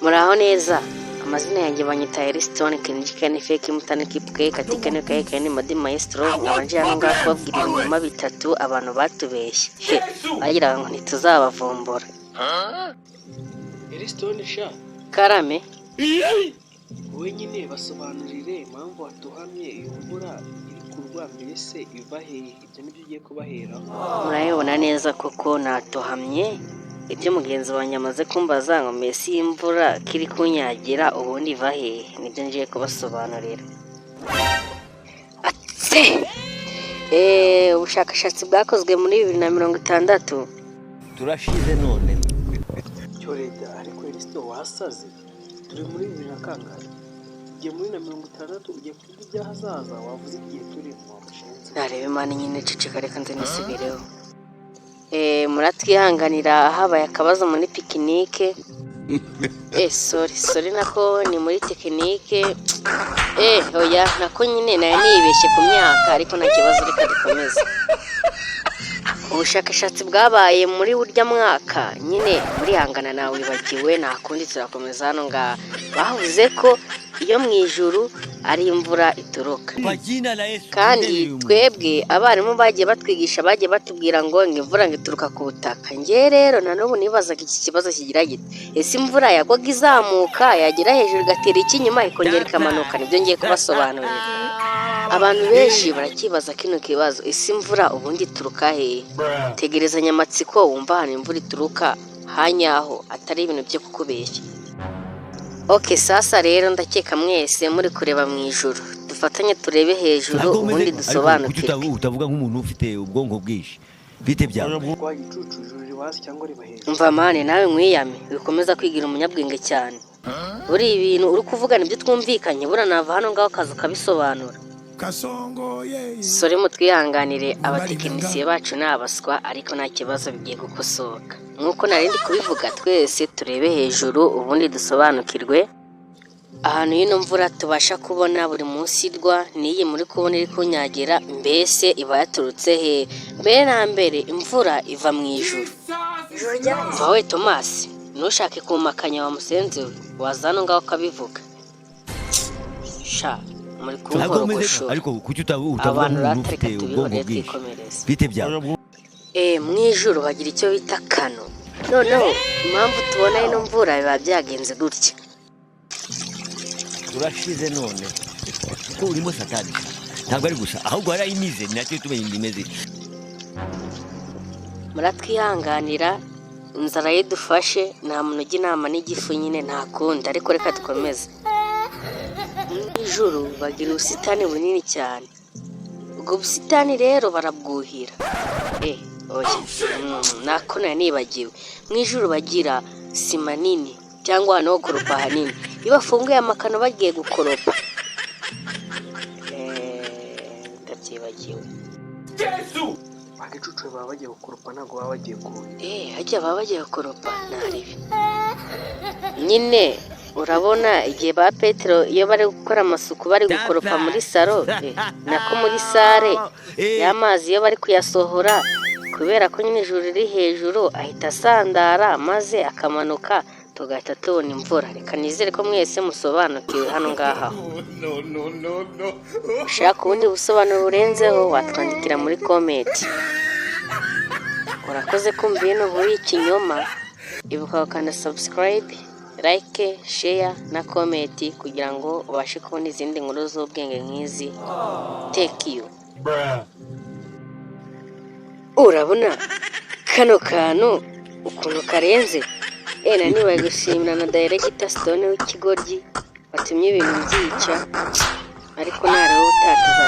Muraho neza, amazina yanjye banyita Elistone Kenjikani Fake Mutani Kipke Katikane Kayekani Madi Maestro nkabanje hano ngaho kubabwira ibinyoma bitatu abantu batubeshye bagira ngo ntituzabavumbura. Elistone sha Karame wowe nyine basobanurire impamvu watuhamye iyo mvura iri kurwa mbese iva hehe, ibyo nibyo ugiye kubaheraho. murayibona neza koko natuhamye ibyo mugenzi wanjye amaze kumbaza ngo mbese y'imvura kiri kunyagira ubundi iva hehe nibyo ngiye kubasobanurira. Ubushakashatsi bwakozwe muri 2060 turashize none Cyo leta ariko Elistone wasaze, turi muri 2000 ugiye muri 60 ugiye kuvuga ibyahazaza, wavuze igihe turimo mushenze. narebe imana nyine ceceka reka nze nisubireho. Muratwihanganira habaye akabazo muri pikinike. Sorry nako ni muri tekinike. Oya nako nyine nayo nibeshye ku myaka ariko nta kibazo reka dukomeze. Ubushakashatsi bwabaye muri burya mwaka nyine burihangana nawe wibagiwe nakundi turakomeza hano nga bavuze ko iyo mu ijuru ari imvura ituruka. Kandi twebwe abarimu bagiye batwigisha bagiye batubwira ngo imvura ngituruka ku butaka. Nge rero na n'ubu nibazaga iki kibazo kigira gite, ese imvura yagwaga izamuka yagera hejuru igatera ikinyuma ikongera ikamanuka? Nibyo ngiye kubasobanurira. Abantu benshi barakibaza kino kibazo, ese imvura ubundi ituruka hehe? Tegerezanya amatsiko wumva hano imvura ituruka hanyaho atari ibintu byo kukubeshya. Sasa rero ndakeka mwese muri kureba mu ijuru, dufatanye turebe hejuru ubundi dusobanukirwe. utavuga nk'umuntu ufite ubwonko bwinshi bite byawe Kwa gicucu ijuru ribasi cyangwa riba hejuru. Umva mane nawe mwiyame bikomeza kwigira umunyabwenge cyane. Buri ibintu uri kuvuga nibyo twumvikanye, buranava hano ngaho kaza kabisobanura. Sore mutwihanganire abatekinisiye bacu n'abaswa ariko nta kibazo bigiye gukosoka. Nkuko narindi kubivuga twese turebe hejuru ubundi dusobanukirwe. Ahantu y'ino mvura tubasha kubona buri munsi irwa niyi muri kubona iri kunyagira mbese iba yaturutse he? Mbere na mbere imvura iva mu ijuru. Vawe Thomas nushake kumakanya wa musenzi wazano ngaho kabivuga. Sha muri kumvura ariko kuki utavuga nk'umuntu ufite ubwonko bwinshi bite byawe mu ijuru bagira icyo bita kano. Noneho impamvu tubona ino mvura biba byagenze gutya. turashize none ko urimo satani ntabwo ari gusa ahubwo yarayimize nacyo tumenye imeze. Muratwihanganira inzara yidufashe nta muntu ujya inama n'igifu nyine nta kundi ariko reka dukomeze. Ijuru bagira ubusitani bunini cyane. Ubwo busitani rero barabwuhira. Nako nibagiwe. Mu ijuru bagira sima nini cyangwa ahantu ho gukoropa hanini. Iyo bafunguye amakano bagiye gukoropa. Ndabyibagiwe. Agicucu baba bagiye gukoropa ntabwo baba bagiye kuhira. Hajya baba bagiye gukoropa naribi. Nyine urabona igihe ba Petero iyo bari gukora amasuku bari gukoropa muri saro nako muri sare y'amazi iyo bari kuyasohora kubera ko nyine ijuru riri hejuru ahita asandara maze akamanuka tugahita tubona imvura. Reka nizere ko mwese musobanukiwe hano ngaha. Ushaka ubundi busobanuro burenzeho watwandikira muri komenti. Urakoze kumva ino nkuru y'ikinyoma, ibuka gukanda subscribe, like, share na comment kugira ngo ubashe kubona izindi nkuru z'ubwenge nk'izi. Thank you. Urabona kano kantu ukuntu karenze. Nanibaye gushimira na Director Stone w'ikigoryi watumye ibintu byica ariko naraho utatuza